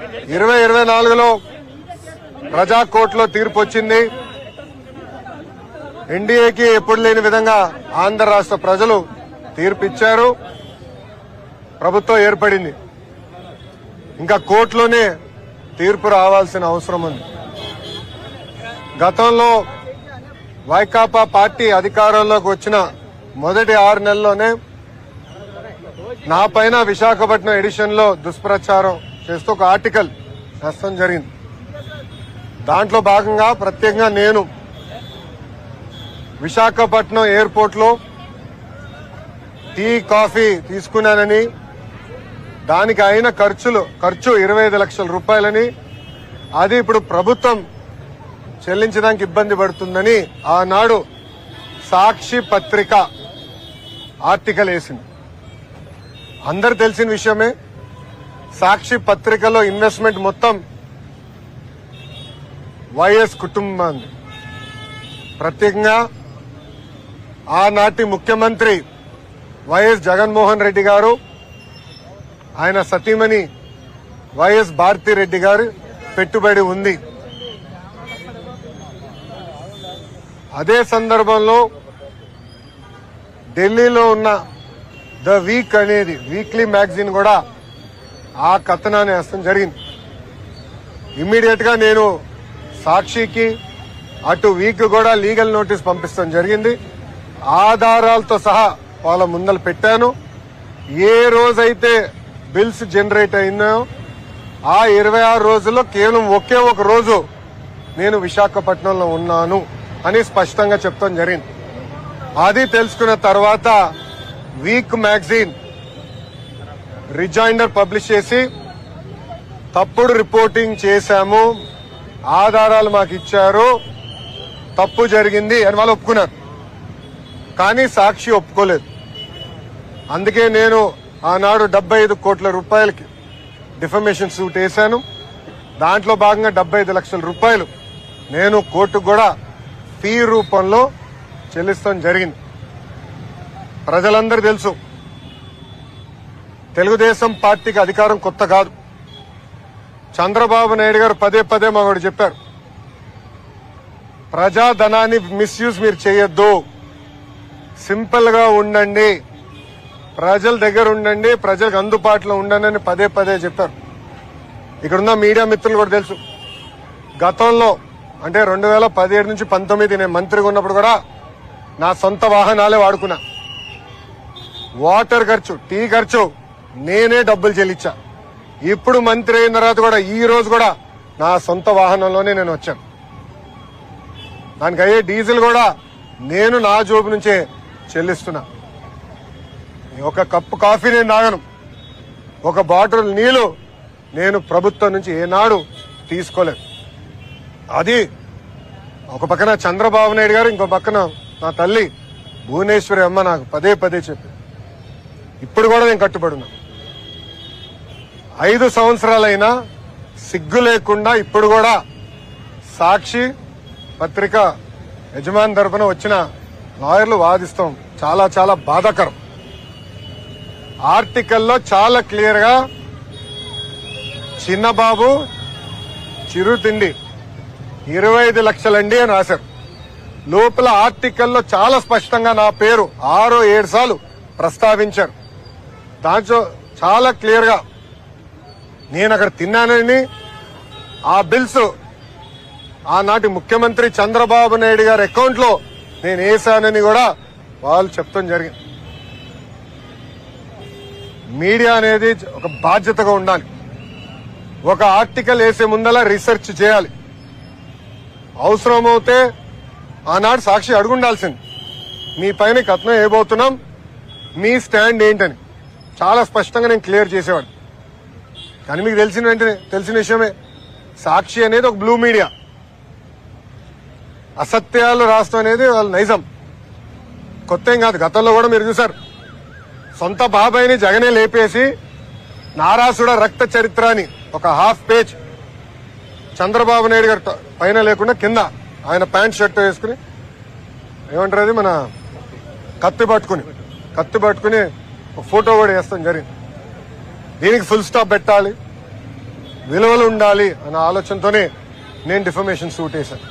2024లో ప్రజా కోర్టులో తీర్పు వచ్చింది. ఎన్డీఏకి ఎప్పుడు లేని విధంగా ఆంధ్ర రాష్ట్ర ప్రజలు తీర్పు ఇచ్చారు. ప్రభుత్వం ఏర్పడింది. ఇంకా కోర్టులోనే తీర్పు రావాల్సిన అవసరం ఉంది. గతంలో వైకాపా పార్టీ అధికారంలోకి వచ్చిన మొదటి 6 నెలల్లోనే నా పైన విశాఖపట్నం ఎడిషన్ లో దుష్ప్రచారం చేస్తూ ఒక ఆర్టికల్ రాయడం జరిగింది. దాంట్లో భాగంగా ప్రత్యేకంగా నేను విశాఖపట్నం ఎయిర్పోర్ట్ లో టీ కాఫీ తీసుకున్నానని, దానికి అయిన ఖర్చు 25 లక్షల రూపాయలని, అది ఇప్పుడు ప్రభుత్వం చెల్లించడానికి ఇబ్బంది పడుతుందని ఆనాడు సాక్షి పత్రిక ఆర్టికల్ వేసింది. అందరు తెలిసిన విషయమే. సాక్షి పత్రికలో ఇన్వెస్ట్మెంట్ మొత్తం వైఎస్ కుటుంబాన్ని, ప్రత్యేకంగా ఆనాటి ముఖ్యమంత్రి వైఎస్ జగన్మోహన్ రెడ్డి గారు, ఆయన సతీమణి వైఎస్ భారతిరెడ్డి గారు పెట్టుబడి ఉంది. అదే సందర్భంలో ఢిల్లీలో ఉన్న ద వీక్ అనేది వీక్లీ మ్యాగజైన్ కూడా ఆ కథనాన్ని వేయడం జరిగింది. ఇమ్మీడియట్ గా నేను సాక్షికి అటు వీక్ కూడా లీగల్ నోటీస్ పంపిస్తాం జరిగింది. ఆధారాలతో సహా వాళ్ళ ముందర పెట్టాను. ఏ రోజైతే బిల్స్ జనరేట్ అయినాయో ఆ 26 రోజుల్లో కేవలం ఒకే ఒక రోజు నేను విశాఖపట్నంలో ఉన్నాను అని స్పష్టంగా చెప్తాం జరిగింది. అది తెలుసుకున్న తర్వాత వీక్ మ్యాగజైన్ రిజైండర్ పబ్లిష్ చేసి తప్పుడు రిపోర్టింగ్ చేశాము, ఆధారాలు మాకు ఇచ్చారు, తప్పు జరిగింది అని వాళ్ళు ఒప్పుకున్నారు. కానీ సాక్షి ఒప్పుకోలేదు. అందుకే నేను ఆనాడు 75 కోట్ల రూపాయలకి డిఫమేషన్ సూట్ వేశాను. దాంట్లో భాగంగా 75 లక్షల రూపాయలు నేను కోర్టుకు కూడా ఫీ రూపంలో చెల్లిస్తాం జరిగింది. ప్రజలందరూ తెలుసు, తెలుగుదేశం పార్టీకి అధికారం కొత్త కాదు. చంద్రబాబు నాయుడు గారు పదే పదే మాకు చెప్పారు, ప్రజాధనాన్ని మిస్యూజ్ మీరు చేయొద్దు, సింపుల్ గా ఉండండి, ప్రజల దగ్గర ఉండండి, ప్రజలకు అందుబాటులో ఉండండి అని పదే పదే చెప్పారు. ఇక్కడున్న మీడియా మిత్రులు కూడా తెలుసు, గతంలో అంటే 2017 నుంచి 19 నేను మంత్రిగా ఉన్నప్పుడు కూడా నా సొంత వాహనాలే వాడుకున్నా. వాటర్ ఖర్చు, టీ ఖర్చు నేనే డబ్బులు చెల్లించా. ఇప్పుడు మంత్రి అయిన తర్వాత కూడా ఈ రోజు కూడా నా సొంత వాహనంలోనే నేను వచ్చాను. దానికి అయ్యే డీజిల్ కూడా నేను నా జోబు నుంచే చెల్లిస్తున్నా. ఒక కప్పు కాఫీ నేను తాగను, ఒక బాటిల్ నీళ్లు నేను ప్రభుత్వం నుంచి ఏనాడు తీసుకోలేదు. అది ఒక పక్కన చంద్రబాబు నాయుడు గారు, ఇంకో పక్కన నా తల్లి భువనేశ్వరి అమ్మ నాకు పదే పదే చెప్పి ఇప్పుడు కూడా నేను కట్టుబడి ఉన్నా. 5 సంవత్సరాలైనా సిగ్గు లేకుండా ఇప్పుడు కూడా సాక్షి పత్రిక యజమాని తరపున వచ్చిన లాయర్లు వాదిస్తాం. చాలా చాలా బాధాకరం. ఆర్టికల్లో చాలా క్లియర్ గా చిన్నబాబు చిరు తిండి 25 లక్షలండి అని రాశారు. లోపల ఆర్టికల్లో చాలా స్పష్టంగా నా పేరు 6-7 సార్లు ప్రస్తావించారు. దాంట్లో చాలా క్లియర్ గా నేను అక్కడ తిన్నానని, ఆ బిల్స్ ఆనాటి ముఖ్యమంత్రి చంద్రబాబు నాయుడు గారి అకౌంట్ లో నేను వేశానని కూడా వాళ్ళు చెప్తాం జరిగింది. మీడియా అనేది ఒక బాధ్యతగా ఉండాలి. ఒక ఆర్టికల్ వేసే ముందల రీసెర్చ్ చేయాలి. అవసరమైతే ఆనాడు సాక్షి అడుగుండాల్సింది, మీ పైన కథనం వేయబోతున్నాం, మీ స్టాండ్ ఏంటని చాలా స్పష్టంగా నేను క్లియర్ చేసేవాడిని. కానీ మీకు తెలిసిన విషయమే, సాక్షి అనేది ఒక బ్లూ మీడియా. అసత్యాలు రాష్ట్రం అనేది వాళ్ళ నైజం, కొత్త ఏం కాదు. గతంలో కూడా మీరు చూసారు, సొంత బాబాయిని జగనే లేపేసి నారాసుడ రక్త చరిత్ర అని ఒక హాఫ్ పేజ్ చంద్రబాబు నాయుడు గారి పైన లేకుండా కింద ఆయన ప్యాంట్ షర్ట్ వేసుకుని, ఏమంటారు అది, మన కత్తి పట్టుకుని ఒక ఫోటో కూడా వేస్తాం జరిగింది. దీనికి ఫుల్ స్టాప్ పెట్టాలి. విలువలు ఉండాలి అన్న ఆలోచనతోనే నేను డిఫమేషన్ సూట్ వేశాను.